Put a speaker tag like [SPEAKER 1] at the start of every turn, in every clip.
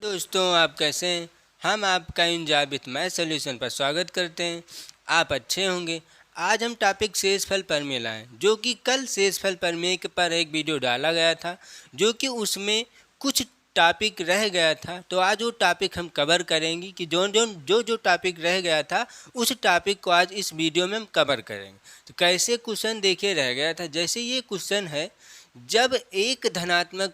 [SPEAKER 1] दोस्तों, आप कैसे हैं? हम आपका एंजॉय विथ मैथ सॉल्यूशन पर स्वागत करते हैं। आप अच्छे होंगे। आज हम टॉपिक शेषफल प्रमेय लाए, जो कि कल शेषफल प्रमेय के पर एक वीडियो डाला गया था, जो कि उसमें कुछ टॉपिक रह गया था। तो आज वो टॉपिक हम कवर करेंगे कि जो टॉपिक रह गया था उस टॉपिक को आज इस वीडियो में हम कवर करेंगे। तो कैसे क्वेश्चन देखिए रह गया था। जैसे ये क्वेश्चन है, जब एक धनात्मक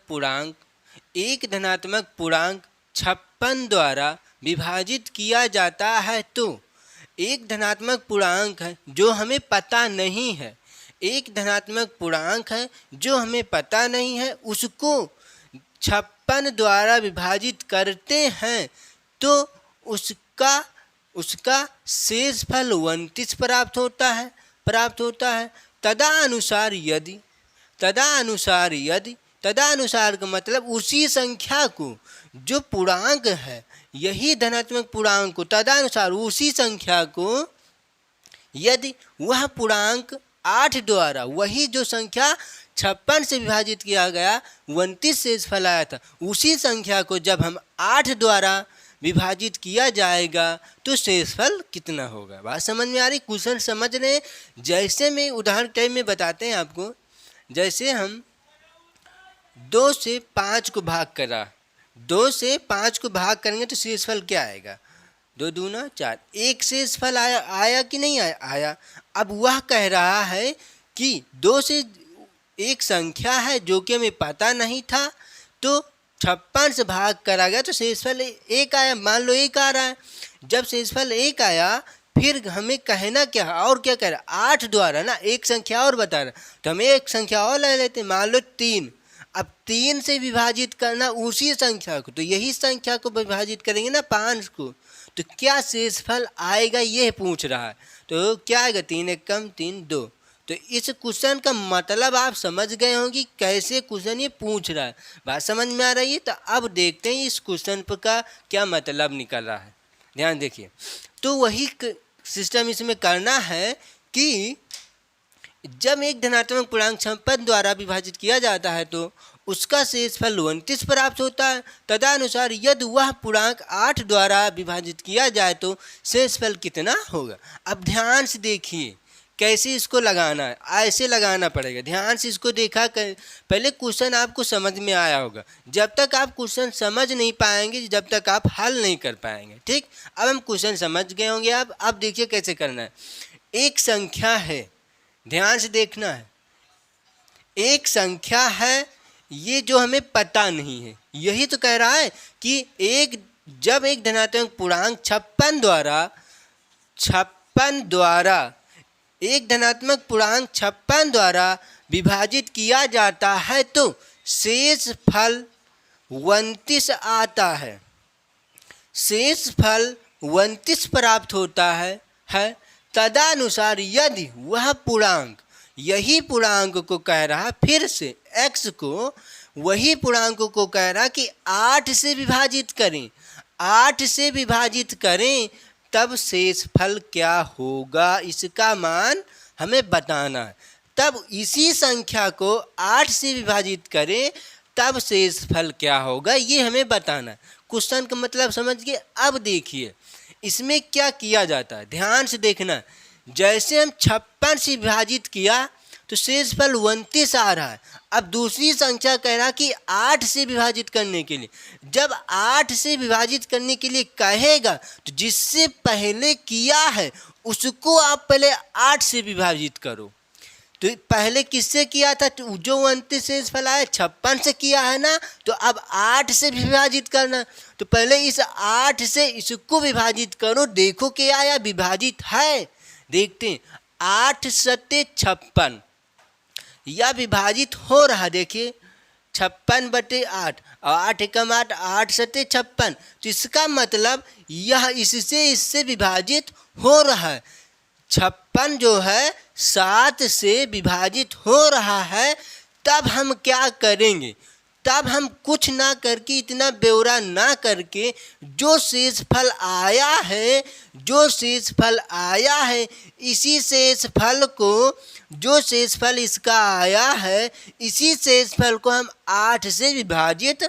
[SPEAKER 1] पूर्णांक 56 द्वारा विभाजित किया जाता है तो एक धनात्मक पूर्णांक है जो हमें पता नहीं है, उसको 56 द्वारा विभाजित करते हैं तो उसका शेषफल 29 प्राप्त होता है। तदनुसार का मतलब उसी संख्या को, जो पूर्णांक है यही धनात्मक पूर्णांक को, तदनुसार उसी संख्या को यदि वह पूर्णांक 8 द्वारा, वही जो संख्या 56 से विभाजित किया गया 29 शेषफल आया था, उसी संख्या को जब हम 8 द्वारा विभाजित किया जाएगा तो शेषफल कितना होगा। बात समझ में आ रही? क्वेश्चन समझ रहे हैं? जैसे मैं उदाहरण टाइप में बताते हैं आपको। जैसे हम 2 से 5 को भाग करा, 2 से 5 को भाग करेंगे तो शेषफल क्या आएगा? 2 दूना 4। एक शेषफल आया कि नहीं आया। अब वह कह रहा है कि 2 से एक संख्या है जो कि हमें पता नहीं था, तो 56 से भाग करा गया तो शेषफल 1 आया। मान लो 1 आ रहा है। जब शेषफल 1 आया, फिर हमें कहना क्या है और क्या कह रहा है? 8 द्वारा ना, एक संख्या और बता रहा, तो हम एक संख्या और ले लेते हैं, मान लो 3। अब 3 से विभाजित करना उसी संख्या को, तो यही संख्या को विभाजित करेंगे ना 5 को, तो क्या शेषफल आएगा ये पूछ रहा है। तो क्या आएगा? 3 एक कम 3 2। तो इस क्वेश्चन का मतलब आप समझ गए होंगे कैसे क्वेश्चन ये पूछ रहा है। बात समझ में आ रही है? तो अब देखते हैं इस क्वेश्चन का क्या मतलब निकल रहा है। ध्यान देखिए। तो वही सिस्टम इसमें करना है कि जब एक धनात्मक पूर्णांक 56 द्वारा विभाजित किया जाता है तो उसका शेषफल 29 प्राप्त होता है। तदनुसार यदि वह पूर्णांक 8 द्वारा विभाजित किया जाए तो शेषफल कितना होगा। अब ध्यान से देखिए कैसे इसको लगाना है। ऐसे लगाना पड़ेगा। ध्यान से इसको देखा कर, पहले क्वेश्चन आपको समझ में आया होगा। जब तक आप क्वेश्चन समझ नहीं पाएंगे, जब तक आप हल नहीं कर पाएंगे। ठीक, अब हम क्वेश्चन समझ गए होंगे। अब देखिए कैसे करना है। एक संख्या है, ध्यान से देखना है। एक संख्या है, ये जो हमें पता नहीं है, यही तो कह रहा है कि जब एक धनात्मक पूर्णांक 56 द्वारा विभाजित किया जाता है तो शेषफल 29 आता है। शेषफल 29 प्राप्त होता है। तदनुसार यदि वह पूर्णांक, यही पूर्णांक को कह रहा, फिर से x को, वही पूर्णांक को कह रहा कि 8 से विभाजित करें, 8 से विभाजित करें तब शेषफल क्या होगा, इसका मान हमें बताना है। तब इसी संख्या को 8 से विभाजित करें तब शेषफल क्या होगा ये हमें बताना है। क्वेश्चन का मतलब समझ गए। अब देखिए इसमें क्या किया जाता है, ध्यान से देखना। जैसे हम 56 से विभाजित किया तो शेषफल 29 आ रहा है। अब दूसरी संख्या कह रहा कि 8 से विभाजित करने के लिए, जब 8 से विभाजित करने के लिए कहेगा तो जिससे पहले किया है उसको आप पहले 8 से विभाजित करो। तो पहले किससे किया था? तो जो 29 शेषफल आया 56 से किया है ना, तो अब 8 से विभाजित करना। तो पहले इस 8 से इसको विभाजित करो, देखो क्या आया, विभाजित है। देखते हैं 8 सत्ते 56, या विभाजित हो रहा। देखिए 56/8 और 8 एकम 8, 8 सत्ते 56। तो इसका मतलब यह इससे विभाजित हो रहा है। 56 जो है 7 से विभाजित हो रहा है। तब हम क्या करेंगे? तब हम कुछ ना करके, इतना ब्यौरा ना करके, जो शेषफल आया है इसी शेषफल को, जो शेषफल इसका आया है इसी शेषफल को हम 8 से विभाजित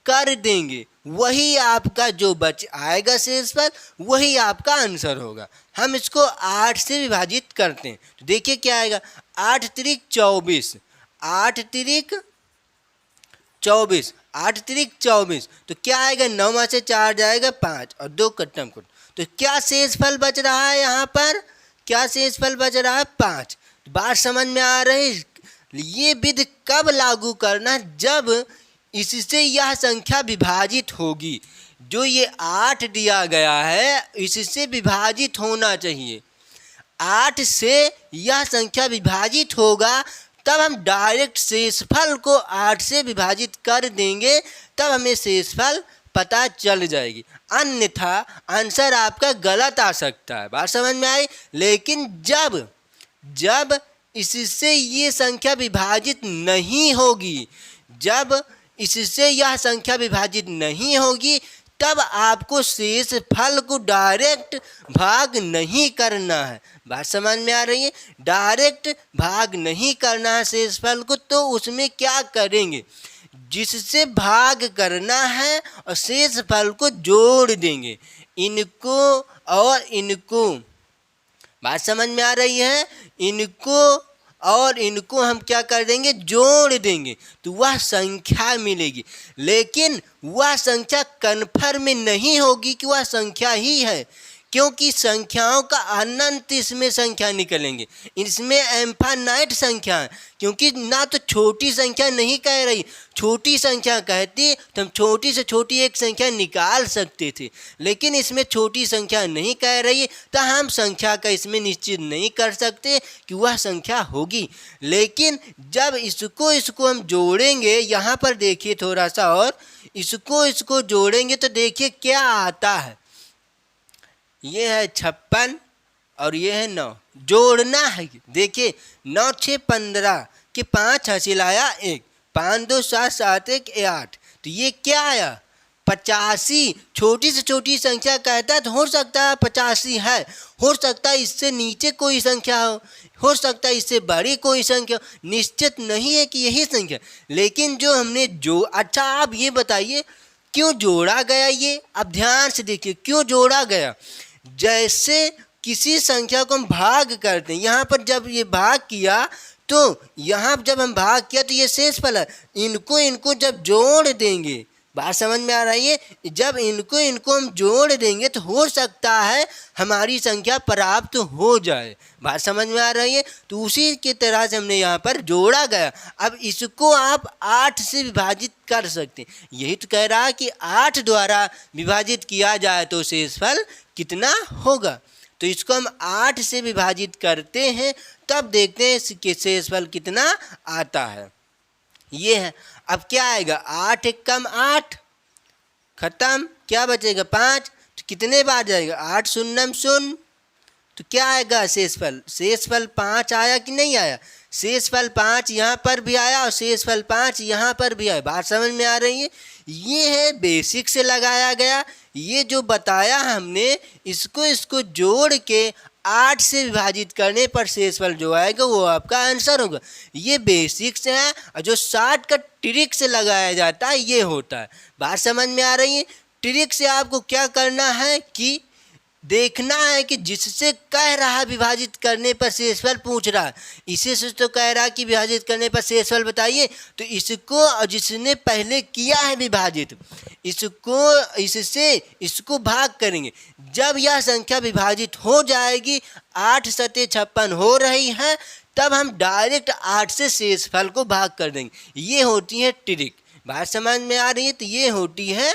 [SPEAKER 1] कर देंगे। वही आपका जो बच आएगा शेषफल, वही आपका आंसर होगा। हम इसको 8 से विभाजित करते हैं तो देखिए क्या आएगा, 8 तिरिक 24, 8 तिरिक 24, 8 तिरिक 24, तो क्या आएगा, 9 में से 4 जाएगा 5 और 2 कट्टम कुट, तो क्या शेषफल बच रहा है यहाँ पर, क्या शेषफल बच रहा है 5। बात समझ में आ रही है। ये विधि कब लागू करना, जब इससे यह संख्या विभाजित होगी। जो ये 8 दिया गया है इससे विभाजित होना चाहिए, 8 से यह संख्या विभाजित होगा, तब हम डायरेक्ट शेषफल को 8 से विभाजित कर देंगे, तब हमें शेषफल पता चल जाएगी। अन्यथा आंसर आपका गलत आ सकता है। बात समझ में आई। लेकिन जब इससे ये संख्या विभाजित नहीं होगी, जब इससे यह संख्या विभाजित नहीं होगी, तब आपको शेषफल को डायरेक्ट भाग नहीं करना है। बात समझ में आ रही है। डायरेक्ट भाग नहीं करना है शेषफल को, तो उसमें क्या करेंगे, जिससे भाग करना है और शेषफल को जोड़ देंगे, इनको और इनको। बात समझ में आ रही है। इनको और इनको हम क्या कर देंगे, जोड़ देंगे, तो वह संख्या मिलेगी। लेकिन वह संख्या कन्फर्म नहीं होगी कि वह संख्या ही है, क्योंकि संख्याओं का अनंत इसमें संख्या निकलेंगे। इसमें एम्फानाइट संख्या है, क्योंकि ना तो छोटी संख्या नहीं कह रही, छोटी संख्या कहती तो हम छोटी से छोटी एक संख्या निकाल सकते थे, लेकिन इसमें छोटी संख्या नहीं कह रही, तो हम संख्या का इसमें निश्चित नहीं कर सकते कि वह संख्या होगी। लेकिन जब इसको हम जोड़ेंगे, यहाँ पर देखिए थोड़ा सा, और इसको जोड़ेंगे तो देखिए क्या आता है। ये है 56 और ये है 9, जोड़ना है। देखिए 9 6 15 के 5 हासिल आया 1, 5 2 7 7 1 8, तो ये क्या आया 85। छोटी से छोटी संख्या कहता है तो हो सकता है 85 है, हो सकता है इससे नीचे कोई संख्या हो सकता है इससे बड़ी कोई संख्या, निश्चित नहीं है कि यही संख्या। लेकिन जो हमने अच्छा आप ये बताइए क्यों जोड़ा गया, ये अब ध्यान से देखिए क्यों जोड़ा गया। जैसे किसी संख्या को हम भाग करते हैं, यहाँ पर जब ये भाग किया तो यहाँ जब हम भाग किया तो ये शेषफल है, इनको जब जोड़ देंगे, बात समझ में आ रही है, जब इनको हम जोड़ देंगे तो हो सकता है हमारी संख्या प्राप्त हो जाए। बात समझ में आ रही है। तो उसी की तरह से हमने यहाँ पर जोड़ा गया। अब इसको आप 8 से विभाजित कर सकते हैं। यही तो कह रहा है कि 8 द्वारा विभाजित किया जाए तो शेषफल कितना होगा। तो इसको हम 8 से विभाजित करते हैं, तब देखते हैं कि शेषफल कितना आता है। ये है। अब क्या आएगा, 8 1 कम 8, खत्म, क्या बचेगा 5, तो कितने बार जाएगा 8 शून्यम शून्य, तो क्या आएगा शेषफल, शेषफल 5 आया कि नहीं आया। शेषफल 5 यहाँ पर भी आया और शेषफल 5 यहाँ पर भी आया। बात समझ में आ रही है। ये है बेसिक से लगाया गया। ये जो बताया हमने, इसको जोड़ के 8 से विभाजित करने पर शेषफल जो आएगा वो आपका आंसर होगा। ये बेसिक से है, और जो शॉर्ट का ट्रिक से लगाया जाता है ये होता है। बात समझ में आ रही है। ट्रिक से आपको क्या करना है कि देखना है कि जिससे कह रहा विभाजित करने पर शेषफल पूछ रहा है, इसी से तो कह रहा कि विभाजित करने पर शेषफल बताइए, तो इसको और जिसने पहले किया है विभाजित, इसको भाग करेंगे। जब यह संख्या विभाजित हो जाएगी, 8 सते 56 हो रही है, तब हम डायरेक्ट 8 से शेषफल को भाग कर देंगे। ये होती है ट्रिक। बात समझ में आ रही है। तो ये होती है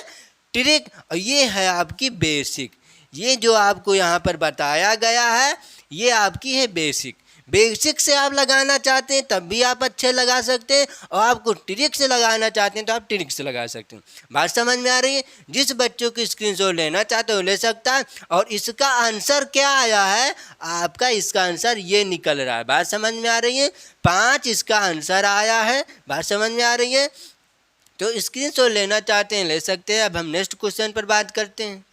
[SPEAKER 1] ट्रिक और ये है आपकी बेसिक। ये जो आपको यहाँ पर बताया गया है ये आपकी है बेसिक। बेसिक से आप लगाना चाहते हैं तब भी आप अच्छे लगा सकते हैं, और आपको ट्रिक से लगाना चाहते हैं तो आप ट्रिक से लगा सकते हैं। बात समझ में आ रही है। जिस बच्चों की स्क्रीनशॉट लेना चाहते हो ले सकता है। और इसका आंसर क्या आया है आपका, इसका आंसर ये निकल रहा है। बात समझ में आ रही है। 5 इसका आंसर आया है। बात समझ में आ रही है। तो स्क्रीनशॉट लेना चाहते हैं ले सकते हैं। अब हम नेक्स्ट क्वेश्चन पर बात करते हैं।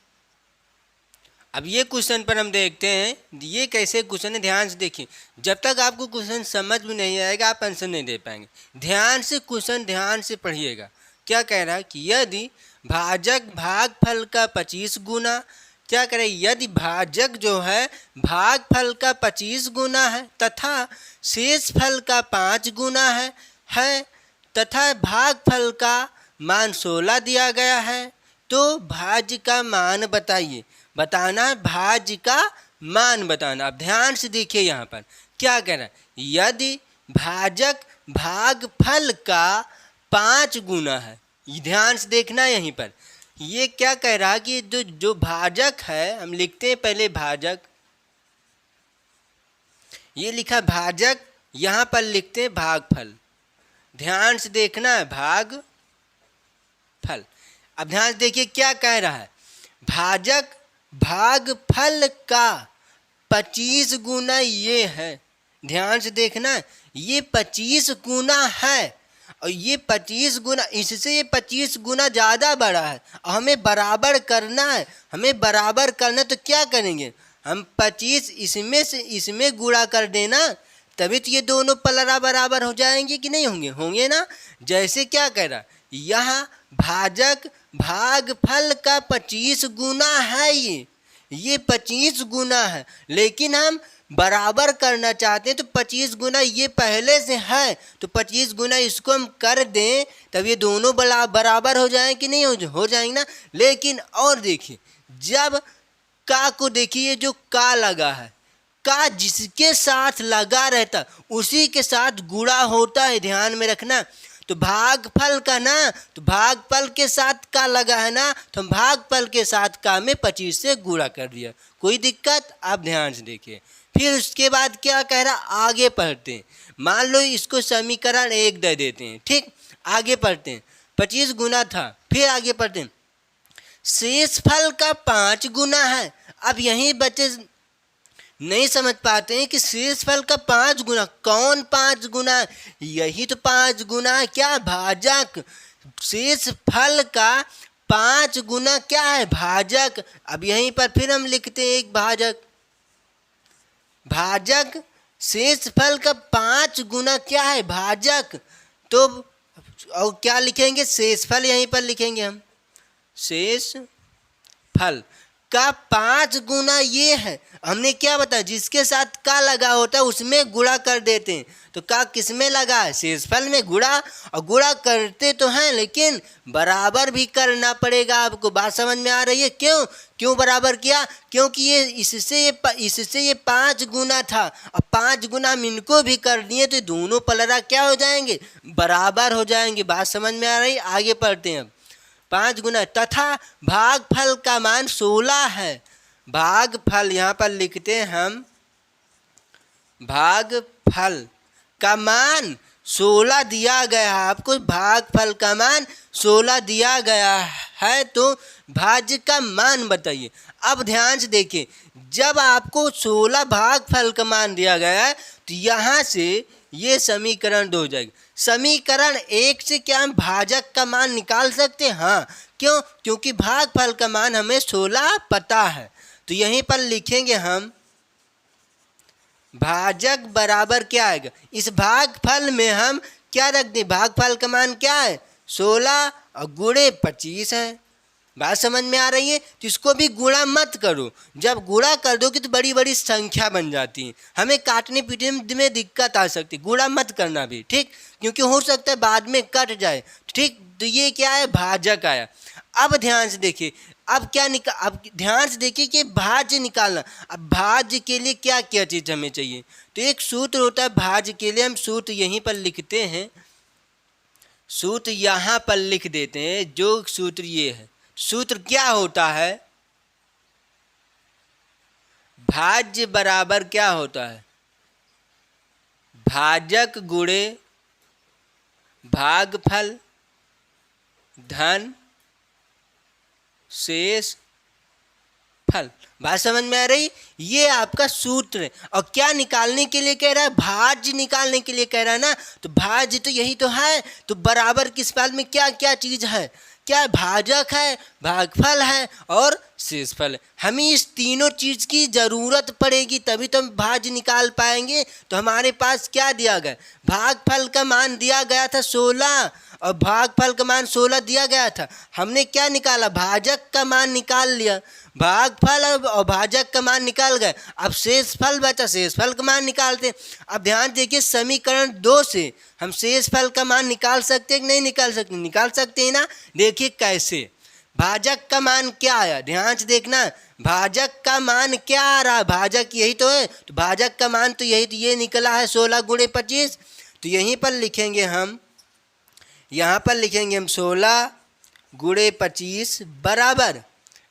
[SPEAKER 1] अब ये क्वेश्चन पर हम देखते हैं ये कैसे क्वेश्चन है। ध्यान से देखिए, जब तक आपको क्वेश्चन समझ में नहीं आएगा आप आंसर नहीं दे पाएंगे। ध्यान से क्वेश्चन ध्यान से पढ़िएगा। क्या कह रहा है कि यदि भाजक भागफल का 25 गुना, क्या करें, यदि भाजक जो है भागफल का 25 गुना है तथा शेष फल का 5 गुना है तथा भागफल का मान 16 दिया गया है, तो भाज्य का मान बताइए। बताना है भाज्य का मान बताना। अब ध्यान से देखिए यहाँ पर क्या कह रहा है, यदि भाजक भागफल का 5 गुना है, ध्यान से देखना यहीं पर, ये क्या कह रहा है कि जो भाजक है, हम लिखते हैं पहले भाजक, ये लिखा भाजक, यहाँ पर लिखते हैं भागफल। ध्यान से देखना है भागफल। अब ध्यान से देखिए क्या कह रहा है, भाजक भागफल का 25 गुना ये है। ध्यान से देखना, ये 25 गुना है और ये 25 गुना, इससे ये 25 गुना ज़्यादा बड़ा है। हमें बराबर करना है, हमें बराबर करना, तो क्या करेंगे हम, 25 इसमें से इसमें गुणा कर देना, तभी तो ये दोनों पलड़ा बराबर हो जाएंगे कि नहीं होंगे, होंगे ना। जैसे क्या कह रहा, यहाँ भाजक भागफल का 25 गुना है, ये 25 गुना है, लेकिन हम बराबर करना चाहते हैं तो 25 गुना ये पहले से है, तो 25 गुना इसको हम कर दें, तब ये दोनों बराबर हो जाएं कि नहीं हो जाएंगे ना। लेकिन और देखिए, जब का को देखिए, जो का लगा है, का जिसके साथ लगा रहता उसी के साथ गुणा होता है, ध्यान में रखना। तो भागफल का ना, तो भागफल के साथ का लगा है ना, तो हम भागफल के साथ का में 25 से गुणा कर दिया, कोई दिक्कत। आप ध्यान से देखिए, फिर उसके बाद क्या कह रहा, आगे पढ़ते हैं। मान लो इसको समीकरण 1 दे देते हैं, ठीक, आगे पढ़ते हैं। 25 गुना था, फिर आगे पढ़ते हैं, शेष फल का 5 गुना है। अब यहीं बच्चे नहीं समझ पाते हैं कि शेष फल का 5 गुना, कौन 5 गुना, यही तो 5 गुना है, क्या, भाजक। शेष फल का 5 गुना क्या है, भाजक। अब यहीं पर फिर हम लिखते हैं एक भाजक, भाजक शेष फल का 5 गुना क्या है, भाजक। तो और क्या लिखेंगे, शेष फल यहीं पर लिखेंगे हम, शेष फल का 5 गुना ये है। हमने क्या बताया, जिसके साथ का लगा होता है उसमें गुणा कर देते हैं, तो का किस में लगा है, शेषफल में गुणा। और गुणा करते तो हैं, लेकिन बराबर भी करना पड़ेगा। आपको बात समझ में आ रही है, क्यों बराबर किया, क्योंकि ये इससे ये 5 गुना था, अब 5 गुना हम इनको भी कर दिए तो दोनों पलड़ा क्या हो जाएंगे, बराबर हो जाएंगे। बात समझ में आ रही, आगे पढ़ते हैं अब। 5 गुना तथा भागफल का मान 16 है। भागफल यहाँ पर लिखते हैं हम, भागफल का मान 16 दिया गया है आपको, भागफल का मान 16 दिया गया है, तो भाज्य का मान बताइए। अब ध्यान से देखिए, जब आपको 16 भागफल का मान दिया गया है तो यहाँ से ये समीकरण 2 हो जाएगा। समीकरण 1 से क्या हम भाजक का मान निकाल सकते हैं, हाँ, क्योंकि भागफल का मान हमें 16 पता है। तो यहीं पर लिखेंगे हम, भाजक बराबर क्या आएगा, इस भागफल में हम क्या रख दें, भागफल का मान क्या है 16 और गुणे 25 है। बात समझ में आ रही है, तो इसको भी गुणा मत करो, जब गुणा कर दोगे तो बड़ी बड़ी संख्या बन जाती है, हमें काटने पीटने में दिक्कत आ सकती है। गुणा मत करना भी, ठीक, क्योंकि हो सकता है बाद में कट जाए, ठीक। तो ये क्या है, भाजक आया। अब ध्यान से देखिए, अब ध्यान से देखिए कि भाज्य निकालना। अब भाज्य के लिए क्या क्या चीज़ हमें चाहिए, तो एक सूत्र होता है भाज्य के लिए, हम सूत्र यहीं पर लिखते हैं, सूत्र यहाँ पर लिख देते हैं। जो सूत्र ये है, सूत्र क्या होता है, भाज्य बराबर क्या होता है, भाजक गुणे भागफल धन शेष फल। बात समझ में आ रही, ये आपका सूत्र है। और क्या निकालने के लिए कह रहा है, भाज्य निकालने के लिए कह रहा है ना, तो भाज्य तो यही तो है। तो बराबर किस फल में क्या क्या चीज़ है, क्या भाजक है, भागफल है और शेषफल। हमें इस तीनों चीज़ की ज़रूरत पड़ेगी तभी तो हम भाज्य निकाल पाएंगे। तो हमारे पास क्या दिया गया, भागफल का मान दिया गया था 16 और भागफल का मान 16 दिया गया था। हमने क्या निकाला, भाजक का मान निकाल लिया, भागफल और भाजक का मान निकाल गए। अब शेषफल बचा, शेषफल का मान निकालते। अब ध्यान देखिए समीकरण 2 से हम शेषफल का मान निकाल सकते हैं कि नहीं निकाल सकते, निकाल सकते हैं ना। देखिए कैसे, भाजक का मान क्या आया, ध्यान से देखना, भाजक का मान क्या आ रहा है, भाजक यही तो है, तो भाजक का मान तो यही, तो ये निकला है 16 गुणे 25। तो यहीं पर लिखेंगे हम, यहाँ पर लिखेंगे हम 16 गुणे 25 बराबर,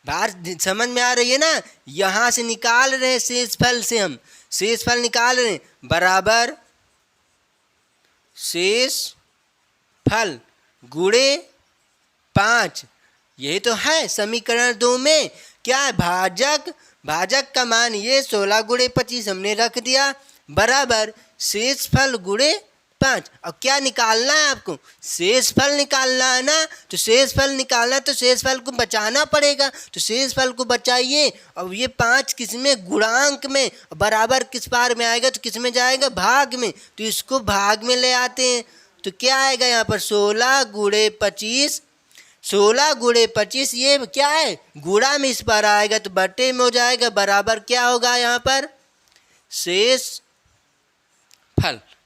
[SPEAKER 1] बात समझ में आ रही है ना। यहाँ से निकाल रहे हैं शेषफल से, हम शेषफल निकाल रहे हैं, बराबर शेषफल गुणे 5। यही तो है समीकरण 2 में। क्या है, भाजक, भाजक का मान ये 16 गुणे 25 हमने रख दिया, बराबर शेषफल गुणे 5। अब क्या निकालना है आपको, शेषफल निकालना है ना। तो शेषफल निकालना है तो शेषफल को बचाना पड़ेगा, तो शेषफल को बचाइए। अब ये 5 किस में, गुणांक में, बराबर किस पार में आएगा, तो किस में जाएगा, भाग में, तो इसको भाग में ले आते हैं। तो क्या आएगा यहाँ पर 16 गुणे 25, 16 गुणे 25 ये क्या है, गुणा में इस पर आएगा तो बटे में हो जाएगा, बराबर क्या होगा यहाँ पर शेषफल।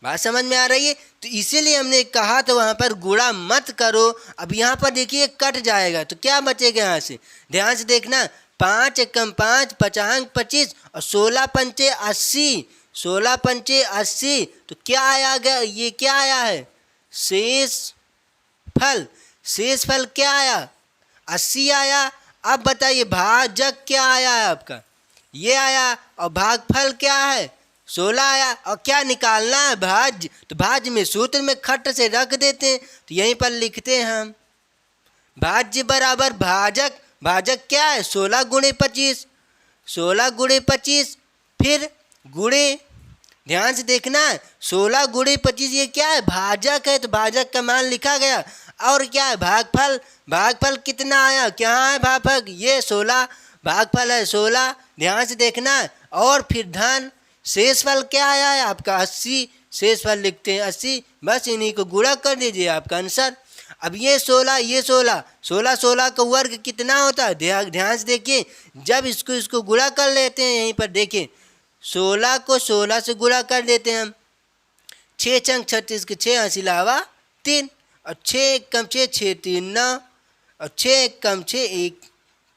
[SPEAKER 1] बात समझ में आ रही है। तो इसीलिए हमने कहा था वहाँ पर गुणा मत करो। अब यहाँ पर देखिए कट जाएगा तो क्या बचेगा यहाँ से, ध्यान से देखना, 5 एकम 5 5 25 और 16 पंचे 80, 16 पंचे 80, तो क्या आया गया, ये क्या आया है शेषफल। शेषफल क्या आया 80 आया। अब बताइए भाजक क्या आया है आपका, ये आया, और भागफल क्या है 16 आया। और क्या निकालना है, भाज्य, तो भाज्य में सूत्र में खट से रख देते हैं, तो यहीं पर लिखते हैं हम भाज्य बराबर भाजक, भाजक क्या है 16 गुणे 25, 16 गुणे 25, फिर गुणे, ध्यान से देखना है 16 गुणे 25 ये क्या है, भाजक है, तो भाजक का मान लिखा गया। और क्या है भागफल, भागफल कितना आया, क्या है भागफल, ये 16, भागफल है 16, ध्यान से देखना है। और फिर धन, शेषफल क्या आया है आपका 80, शेषफल लिखते हैं 80, बस इन्हीं को गुणा कर दीजिए आपका आंसर। अब ये 16, ये 16, 16 16 का वर्ग कितना होता है, ध्यान से देखिए, जब इसको गुणा कर लेते हैं, यहीं पर देखिए 16 को 16 से गुणा कर देते हैं हम, 6 चंग 36 के 6 हासिल आवा 3, और 6 एक कम 6 6 3 9, और 6 एक कम 6 1,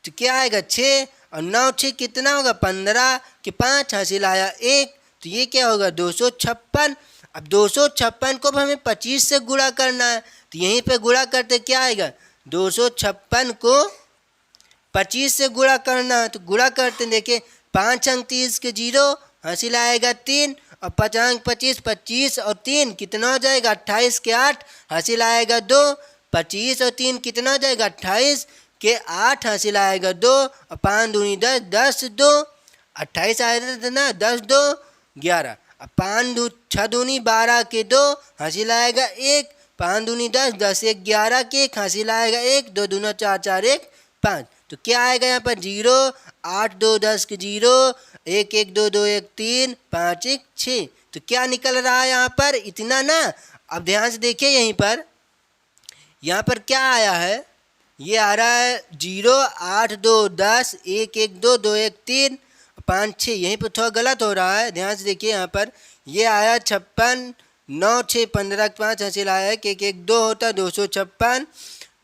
[SPEAKER 1] तो क्या आएगा 6 और 9 6 कितना होगा 15 के 5 हासिल आया 1, तो ये क्या होगा 256। अब 256 को हमें 25 से गुणा करना है, तो यहीं पे गुणा करते क्या आएगा 256 को 25 से गुणा करना है, तो गुणा करते देखिए 5 अंक 30 के 0 हासिल आएगा 3, और 5 अंक 25, 25 और 3 कितना हो जाएगा 28 के 8 हासिल आएगा 2, 25 और 3 कितना हो जाएगा 28 के 8 हासिल आएगा 2, और 5 दूनी 10, 10 2 28 आया था ना, 10 2 11, अब 5 6 दूनी 12 के 2 हासिल आएगा 1, 5 दूनी 10, 10 1 11 के 1 हासिल आएगा 1, 2 दूना 4 4 1 5, तो क्या आएगा यहाँ पर 0, 8 2 10 के 0, 1 1 2 2 1 3 5 1 6, तो क्या निकल रहा है यहाँ पर इतना ना। अब ध्यान से देखिए यहाँ पर क्या आया है, ये आ रहा है 0 8 2 10 1 1 2 2 1 3 5 6, यहीं पर थोड़ा गलत हो रहा है, ध्यान से देखिए यहाँ पर ये आया 56 9 6 15 5 हासिल आया है, 1 1 2 होता 256,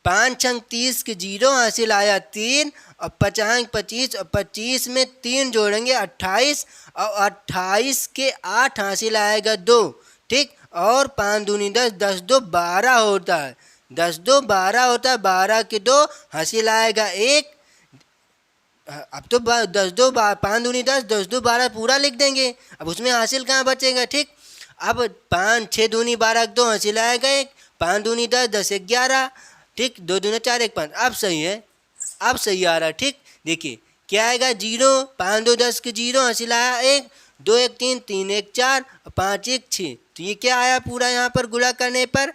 [SPEAKER 1] 5 अंक 30 के 0 हासिल आया 3, और 5 अंक 25, और 25 में 3 जोड़ेंगे 28, और 28 के 8 हासिल आएगा 2, ठीक, और 5 दूनी 10, 10 2 12 होता है, 10 2 12 होता है, 12 के 2 हासिल आएगा 1। अब तो 10 2 5 दूनी 10, 10 2 12 पूरा लिख देंगे, अब उसमें हासिल कहाँ बचेगा, ठीक। अब 5 6 दूनी 12 2 हासिल आएगा 1, 5 दूनी 10, 10 1 11, ठीक, 2 दूना 4 1 5, अब सही है, अब सही आ रहा है, ठीक। देखिए क्या आएगा 0 5 2 10 के 0 हासिल आया 1, 2 1 3 3 1 4 और 5 1 6, तो ये क्या आया पूरा यहाँ पर गुणा करने पर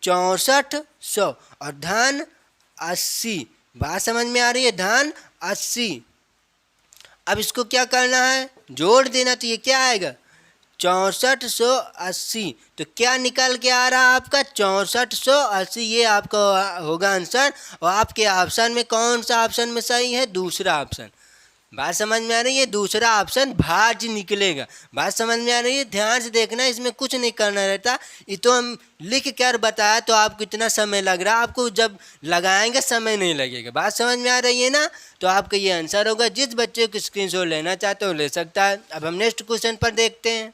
[SPEAKER 1] 6400, और धन 80, बात समझ में आ रही है? धन 80। अब इसको क्या करना है? जोड़ देना। तो ये क्या आएगा? 6480। तो क्या निकल के आ रहा है आपका? 6480। ये आपका होगा आंसर। और आपके ऑप्शन में कौन सा ऑप्शन में सही है? दूसरा ऑप्शन। बात समझ में आ रही है? दूसरा ऑप्शन भाज्य निकलेगा। बात समझ में आ रही है? ध्यान से देखना, इसमें कुछ नहीं करना रहता। ये तो हम लिख कर बताया तो आपको इतना समय लग रहा है, आपको जब लगाएंगे समय नहीं लगेगा। बात समझ में आ रही है ना? तो आपका ये आंसर होगा। जिस बच्चे को स्क्रीनशॉट लेना चाहते हो ले सकता है। अब हम नेक्स्ट क्वेश्चन पर देखते हैं।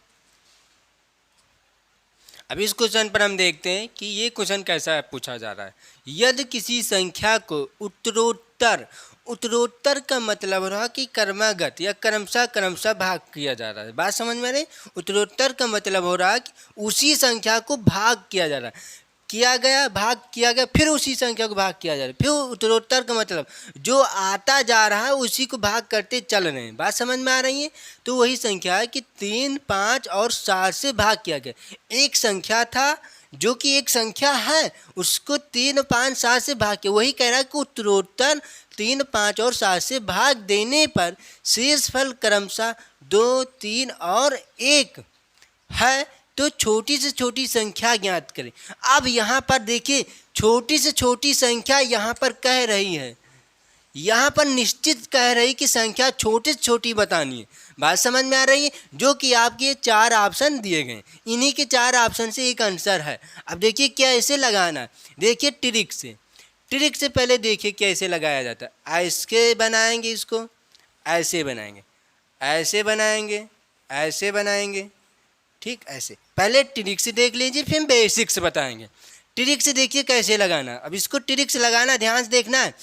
[SPEAKER 1] अब इस क्वेश्चन पर हम देखते हैं कि ये क्वेश्चन कैसा पूछा जा रहा है। यदि किसी संख्या को उत्तरोत्तर, उत्तरोत्तर का मतलब रहा कि क्रमागत या क्रमशः क्रमशः भाग किया जा रहा है। बात समझ में आ रही? उत्तरोत्तर का मतलब हो रहा है कि उसी संख्या को भाग किया जा रहा है, किया गया, भाग किया गया, फिर उसी संख्या को भाग किया जा रहा है। फिर उत्तरोत्तर का मतलब जो आता जा रहा है उसी को भाग करते चल रहे हैं। बात समझ में आ रही है? तो वही संख्या है कि 3, 5 और 7 से भाग किया गया। एक संख्या था जो कि एक संख्या है, उसको 3, 5, 7 से भाग किया। वही कह रहा है कि उत्तरोत्तर 3, 5 और 7 से भाग देने पर शेषफल क्रमशः 2, 3 और 1 है। तो छोटी से छोटी संख्या ज्ञात करें। अब यहाँ पर देखिए, छोटी से छोटी संख्या यहाँ पर कह रही है, यहाँ पर निश्चित कह रही कि संख्या छोटी से छोटी बतानी है। बात समझ में आ रही है? जो कि आपके ये 4 ऑप्शन दिए गए, इन्हीं के 4 ऑप्शन से एक आंसर है। अब देखिए कैसे लगाना है। देखिए ट्रिक से, ट्रिक से पहले देखिए कैसे लगाया जाता है। ऐसे बनाएंगे, इसको ऐसे बनाएंगे, ऐसे बनाएंगे, ऐसे बनाएंगे, ठीक ऐसे। पहले ट्रिक से देख लीजिए, फिर बेसिक से बताएंगे। ट्रिक से देखिए कैसे लगाना। अब इसको ट्रिक से लगाना, ध्यान से देखना है।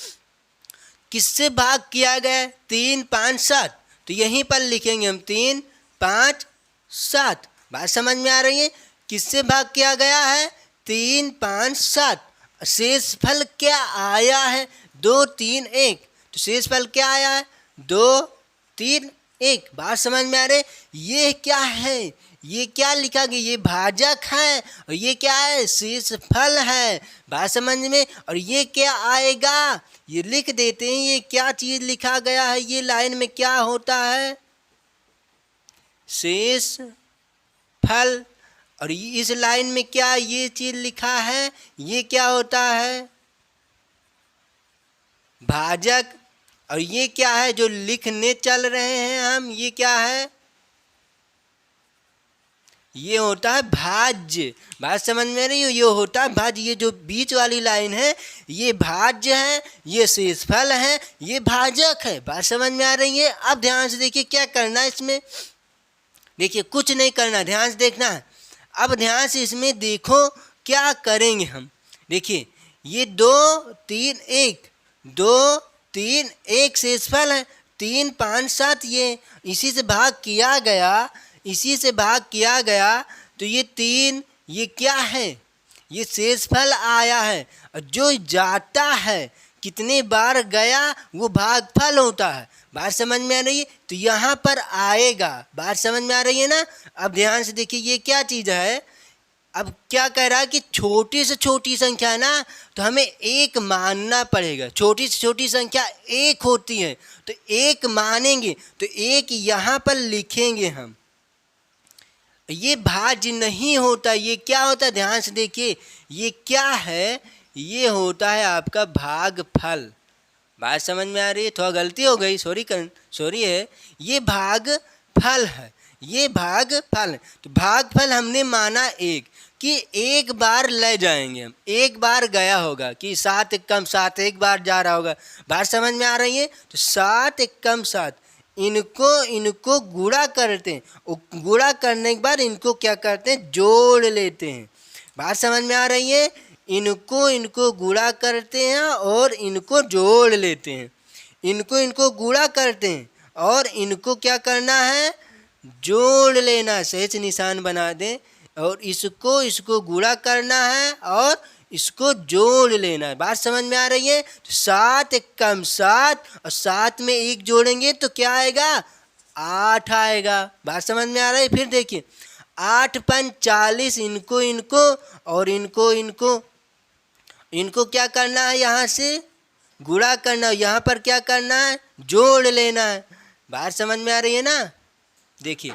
[SPEAKER 1] किससे भाग किया गया? 3, 5, 7। तो यहीं पर लिखेंगे हम 3, 5, 7। बात समझ में आ रही है? किससे भाग किया गया है? 3, 5, 7। शेषफल क्या आया है? 2, 3, 1। तो शेषफल क्या आया है? 2, 3, 1। बात समझ में आ रही है? ये क्या है? ये क्या लिखा गया? ये भाजक है और ये क्या है? शेषफल है। बात समझ में? और ये क्या आएगा? ये लिख देते हैं। ये क्या चीज लिखा गया है? ये लाइन में क्या होता है? शेषफल। और इस लाइन में क्या ये चीज लिखा है? ये क्या होता है? भाजक। और ये क्या है जो लिखने चल रहे हैं हम? ये क्या है? ये होता है भाज्य। बात समझ में रही हो? ये होता है भाज्य। ये जो बीच वाली लाइन है ये भाज्य है, ये शेषफल है, ये भाजक है। बात समझ में आ रही है? अब ध्यान से देखिए क्या करना है इसमें। देखिए कुछ नहीं करना, ध्यान से देखना है। अब ध्यान से इसमें देखो क्या करेंगे हम। देखिए ये 2, 3, 1, 2, 3, 1 शेषफल है। 3, 5, 7 ये इसी से भाग किया गया, इसी से भाग किया गया। तो ये 3, ये क्या है? ये शेषफल आया है। और जो जाता है, कितने बार गया, वो भागफल होता है। बात समझ में आ रही है? तो यहाँ पर आएगा। बात समझ में आ रही है ना? अब ध्यान से देखिए ये क्या चीज़ है। अब क्या कह रहा है कि छोटी से छोटी संख्या है ना, तो हमें 1 मानना पड़ेगा। छोटी से छोटी संख्या 1 होती है, तो 1 मानेंगे। तो 1 यहाँ पर लिखेंगे हम। ये भाज्य नहीं होता। ये क्या होता है? ध्यान से देखिए ये क्या है? ये होता है आपका भागफल। बात समझ में आ रही है? थोड़ा गलती हो गई, सॉरी है। ये भागफल है, ये भागफल है। तो भागफल हमने माना 1 कि 1 बार ले जाएंगे हम। 1 बार गया होगा कि 7 कम 7 1 बार जा रहा होगा। बात समझ में आ रही है? तो 7 कम 7 इनको गुणा करते हैं। गुणा करने के बाद इनको क्या करते हैं? जोड़ लेते हैं। बात समझ में आ रही है? इनको गुणा करते हैं और इनको जोड़ लेते हैं। इनको गुणा करते हैं और इनको क्या करना है? जोड़ लेना। सही से निशान बना दें। और इसको गुणा करना है और इसको जोड़ लेना है। बात समझ में आ रही है? तो 7 कम 7 और 7 में 1 जोड़ेंगे तो क्या आएगा? 8 आएगा। बात समझ में आ रही है? फिर देखिए 8 पंच 40। इनको और इनको क्या करना है? यहाँ से गुणा करना, यहाँ पर क्या करना है, जोड़ लेना है। बात समझ में आ रही है ना। देखिए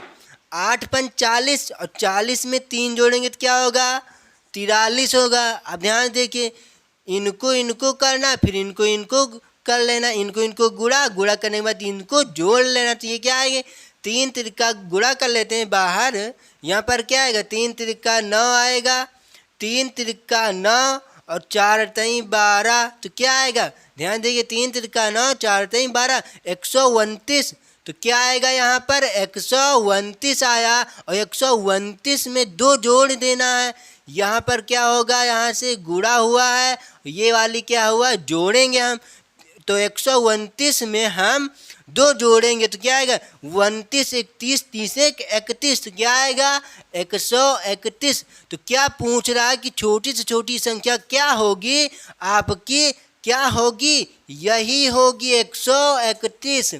[SPEAKER 1] 8 पंच 40 और 40 में 3 जोड़ेंगे तो क्या होगा, 43 होगा। अब ध्यान देखिए, इनको इनको करना, फिर इनको इनको कर लेना, इनको इनको गुणा करने के बाद इनको जोड़ लेना। तो ये क्या आएगा, 3 त्रिका गुणा कर लेते हैं बाहर, यहाँ पर क्या आएगा, 3 त्रिका 9 आएगा, 3 त्रिका 9 और 4 तई 12। तो क्या आएगा, ध्यान देखिए, 3 त्रिका 9 4 तई 12 129। तो क्या आएगा, यहाँ पर 129 आया और 129 में 2 जोड़ देना है। यहाँ पर क्या होगा, यहाँ से गुणा हुआ है, ये वाली क्या हुआ, जोड़ेंगे हम। तो 129 में हम 2 जोड़ेंगे तो क्या आएगा, 29 31 30 31। तो क्या आएगा, 131। तो क्या पूछ रहा है कि छोटी से छोटी संख्या क्या होगी आपकी, क्या होगी, यही होगी 131।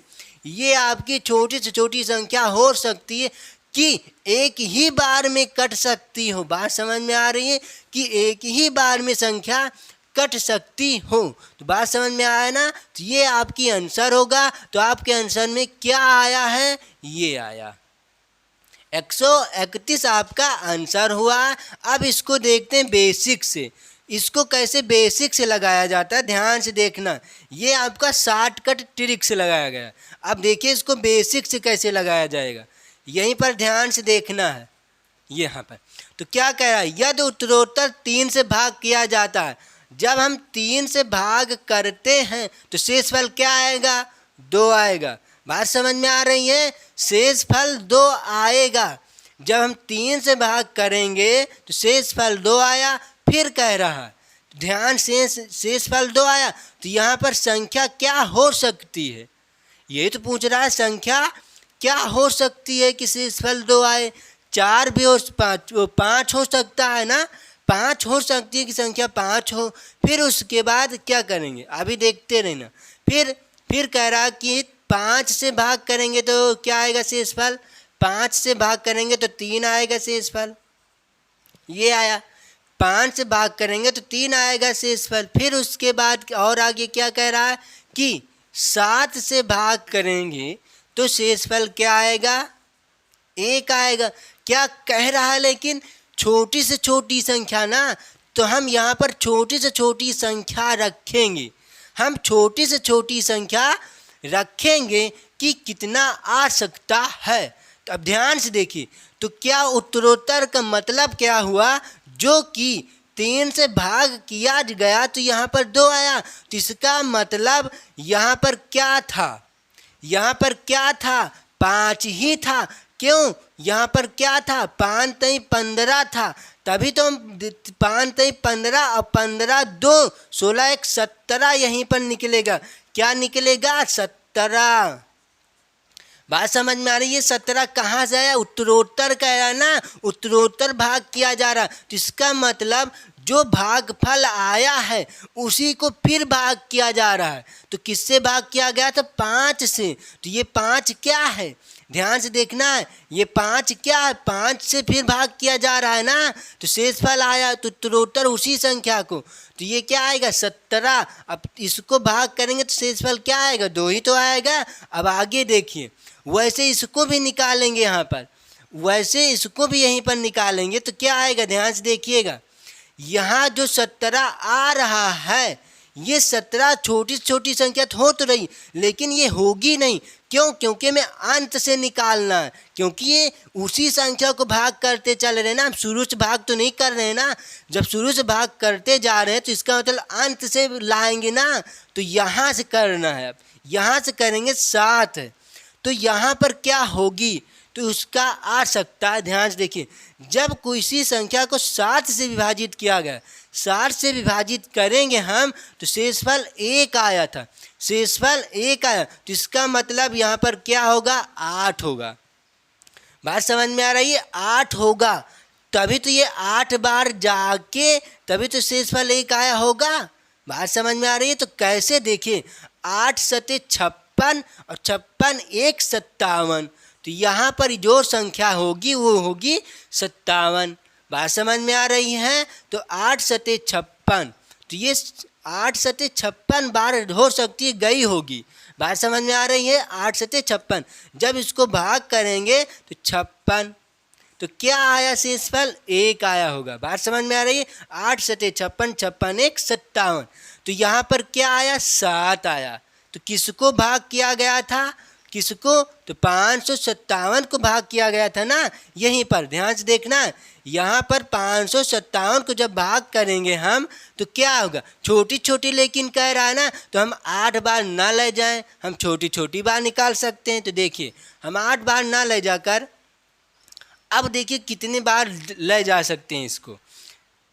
[SPEAKER 1] ये आपकी छोटी से छोटी संख्या हो सकती है कि एक ही बार में कट सकती हो। बात समझ में आ रही है कि एक ही बार में संख्या कट सकती हो। तो बात समझ में आया ना। तो ये आपकी आंसर होगा। तो आपके आंसर में क्या आया है, ये आया 131 आपका आंसर हुआ। अब इसको देखते हैं बेसिक से, इसको कैसे बेसिक से लगाया जाता है, ध्यान से देखना। ये आपका शॉर्टकट ट्रिक से लगाया गया। अब देखिए इसको बेसिक से कैसे लगाया जाएगा, यहीं पर ध्यान से देखना है। यहाँ पर तो क्या कह रहा है, यदि उत्तरोत्तर 3 से भाग किया जाता है, जब हम 3 से भाग करते हैं तो शेषफल क्या आएगा, 2 आएगा। बात समझ में आ रही है, शेषफल 2 आएगा। जब हम 3 से भाग करेंगे तो शेषफल 2 आया। फिर कह रहा है, ध्यान से, शेषफल 2 आया तो यहाँ पर संख्या क्या हो सकती है, यही तो पूछ रहा है, संख्या क्या हो सकती है कि शेषफल 2 आए। 4 भी हो, 5 हो सकता है ना, 5 हो सकती है कि संख्या 5 हो। फिर उसके बाद क्या करेंगे, अभी देखते रहना। फिर कह रहा कि 5 से भाग करेंगे तो क्या आएगा शेषफल, 5 से भाग करेंगे तो 3 आएगा शेषफल, ये आया। 5 से भाग करेंगे तो 3 आएगा शेषफल। फिर उसके बाद और आगे क्या कह रहा है कि 7 से भाग करेंगे तो शेषफल क्या आएगा, 1 आएगा। क्या कह रहा है, लेकिन छोटी से छोटी संख्या ना, तो हम यहाँ पर छोटी से छोटी संख्या रखेंगे। हम छोटी से छोटी संख्या रखेंगे कि कितना आ सकता है। तो अब ध्यान से देखिए, तो क्या उत्तरोत्तर का मतलब क्या हुआ, जो कि 3 से भाग किया गया तो यहाँ पर 2 आया। तो इसका मतलब यहाँ पर क्या था, यहाँ पर क्या था, 5 ही था। क्यों, यहाँ पर क्या था, 5 तई 15 था, तभी तो हम 5 तई 15 और 15 2 16 1 17 यहीं पर निकलेगा। क्या निकलेगा, 17। बात समझ में आ रही है। 17 कहाँ से आया, उत्तरोत्तर का है ना, उत्तरोत्तर भाग किया जा रहा। तो इसका मतलब जो भागफल आया है उसी को फिर भाग किया जा रहा है। तो किससे भाग किया गया था, 5 से। तो ये 5 क्या है, ध्यान से देखना है, ये 5 क्या है, 5 से फिर भाग किया जा रहा है ना। तो शेषफल आया तो उत्तरोत्तर उसी संख्या को, तो ये क्या आएगा, 17। अब इसको भाग करेंगे तो शेषफल क्या आएगा, 2 ही तो आएगा। अब आगे देखिए, वैसे इसको भी निकालेंगे, यहाँ पर वैसे इसको भी यहीं पर निकालेंगे तो क्या आएगा, ध्यान से देखिएगा। यहाँ जो 17 आ रहा है, ये 17 छोटी छोटी संख्या हो तो रही, लेकिन ये होगी नहीं। क्यों, क्योंकि मैं अंत से निकालना है, क्योंकि ये उसी संख्या को भाग करते चल रहे हैं ना, हम शुरू से भाग तो नहीं कर रहे हैं ना। जब शुरू से भाग करते जा रहे हैं तो इसका मतलब अंत से लाएंगे ना। तो यहाँ से करना है, अब यहाँ से करेंगे 7, तो यहाँ पर क्या होगी, तो उसका आ सकता है। ध्यान से देखिए, जब किसी संख्या को 7 से विभाजित किया गया, 7 से विभाजित करेंगे हम तो शेषफल 1 आया था, शेषफल 1 आया। तो इसका मतलब यहाँ पर क्या होगा, 8 होगा। बात समझ में आ रही है, 8 होगा। तभी तो ये 8 बार जाके तभी तो शेषफल 1 आया होगा। बात समझ में आ रही है। तो कैसे, देखिए 8 सते 56 और 56 1 57। तो यहाँ पर जो संख्या होगी वो होगी 57। बात समझ में आ रही है। तो 8 सते 56, तो ये 8 सते 56 बार हो सकती है गई होगी। बात समझ में आ रही है? 8 सते 56, जब इसको भाग करेंगे तो 56, तो क्या आया शेषफल? 1 आया होगा। बात समझ में आ रही है? 8 सते 56, 56 1 57, तो यहाँ पर क्या आया? 7 आया। तो किसको भाग किया गया था? किसको? तो 557 को भाग किया गया था ना। यहीं पर ध्यान से देखना, यहाँ पर 557 को जब भाग करेंगे हम तो क्या होगा? छोटी छोटी लेकिन कह रहा है ना, तो हम 8 बार ना ले जाएं, हम छोटी छोटी बार निकाल सकते हैं। तो देखिए हम 8 बार ना ले जाकर अब देखिए कितने बार ले जा सकते हैं इसको।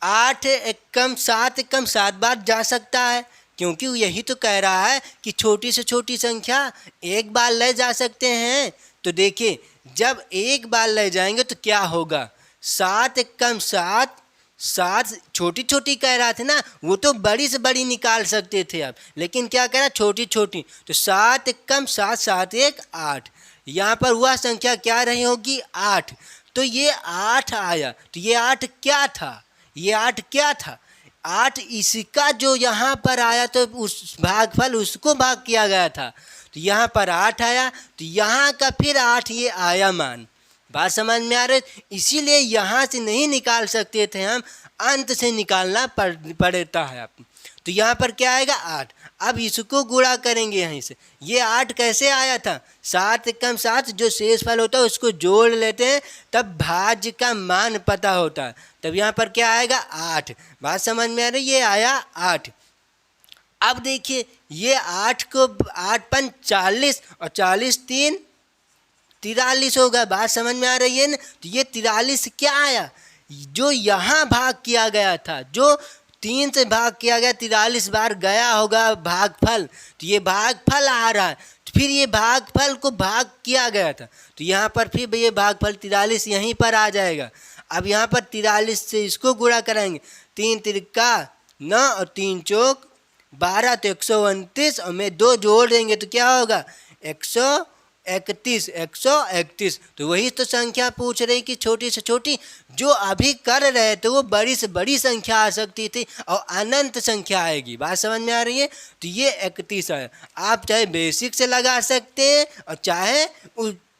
[SPEAKER 1] 8 एकम 7 एकम 7 बार जा सकता है, क्योंकि यही तो कह रहा है कि छोटी से छोटी संख्या एक बार ले जा सकते हैं। तो देखिए जब एक बार ले जाएंगे तो क्या होगा? 7 एकम 7, 7 छोटी छोटी कह रहा थे ना, वो तो बड़ी से बड़ी निकाल सकते थे आप, लेकिन क्या कह रहा? छोटी छोटी। तो 7 एकम 7, 7 1 8, यहाँ पर वह संख्या क्या रही होगी? 8। तो ये 8 आया। तो ये 8 क्या था? ये 8 क्या था? 8 इसका जो यहाँ पर आया तो उस भागफल उसको भाग किया गया था, तो यहाँ पर 8 आया, तो यहाँ का फिर 8 ये आया मान। बात समझ में आ रही? इसीलिए यहाँ से नहीं निकाल सकते थे हम, अंत से निकालना पड़ता है आप। तो यहाँ पर क्या आएगा? 8। अब इसको गुणा करेंगे यहीं से। ये 8 कैसे आया था? 7 एकम 7, जो शेषफल होता है उसको जोड़ लेते हैं, तब भाज्य का मान पता होता है, तब यहाँ पर क्या आएगा? 8। बात समझ में आ रही? ये आया 8। अब देखिए ये 8 को 8 पन 40 और 40 3 43 होगा। बात समझ में आ रही है ना? तो ये 43 क्या आया? जो यहाँ भाग किया गया था, जो 3 से भाग किया गया, 43 बार गया होगा भागफल, तो ये भागफल आ रहा है। तो फिर ये भागफल को भाग किया गया था, तो यहाँ पर फिर ये भागफल 43 यहीं पर आ जाएगा। अब यहाँ पर 43 से इसको गुणा कराएंगे, 3 तिरका 9 और 3 चौक 12, तो 129, और में 2 जोड़ देंगे तो क्या होगा? 131, 131। तो वही तो संख्या पूछ रही कि छोटी से छोटी, जो अभी कर रहे थे वो बड़ी से बड़ी संख्या आ सकती थी और अनंत संख्या आएगी। बात समझ में आ रही है? तो ये 31 है। आप चाहे बेसिक से लगा सकते हैं और चाहे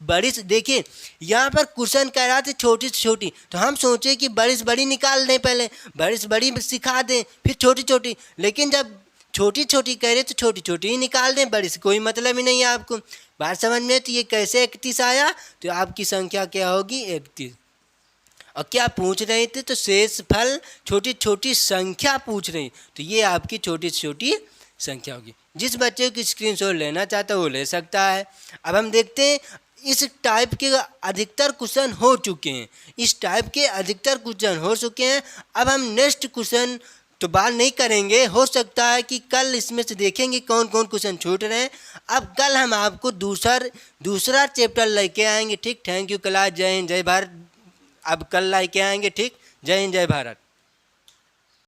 [SPEAKER 1] बड़ी से। देखिए यहाँ पर क्वेश्चन कह रहा था छोटी से छोटी, तो हम सोचे कि बड़ी से बड़ी निकाल दें, पहले बड़ी से बड़ी सिखा दें फिर छोटी छोटी, लेकिन जब छोटी छोटी कह रहे तो छोटी छोटी ही निकाल दें, बड़ी से कोई मतलब ही नहीं है आपको। बात समझ में? तो ये कैसे 31 आया? तो आपकी संख्या क्या होगी? 31। और क्या पूछ रहे थे? तो शेषफल छोटी छोटी संख्या पूछ रही, तो ये आपकी छोटी छोटी संख्या होगी। जिस बच्चे को स्क्रीनशॉट लेना चाहता है वो ले सकता है। अब हम देखते हैं इस टाइप के अधिकतर क्वेश्चन हो चुके हैं, इस टाइप के अधिकतर क्वेश्चन हो चुके हैं। अब हम नेक्स्ट क्वेश्चन तो बात नहीं करेंगे, हो सकता है कि कल इसमें से देखेंगे कौन कौन क्वेश्चन छूट रहे हैं। अब कल हम आपको दूसरा चैप्टर लेके आएंगे। ठीक, थैंक यू क्लास, जय हिंद जय भारत। अब कल लेके आएंगे। ठीक, जय हिंद जय भारत।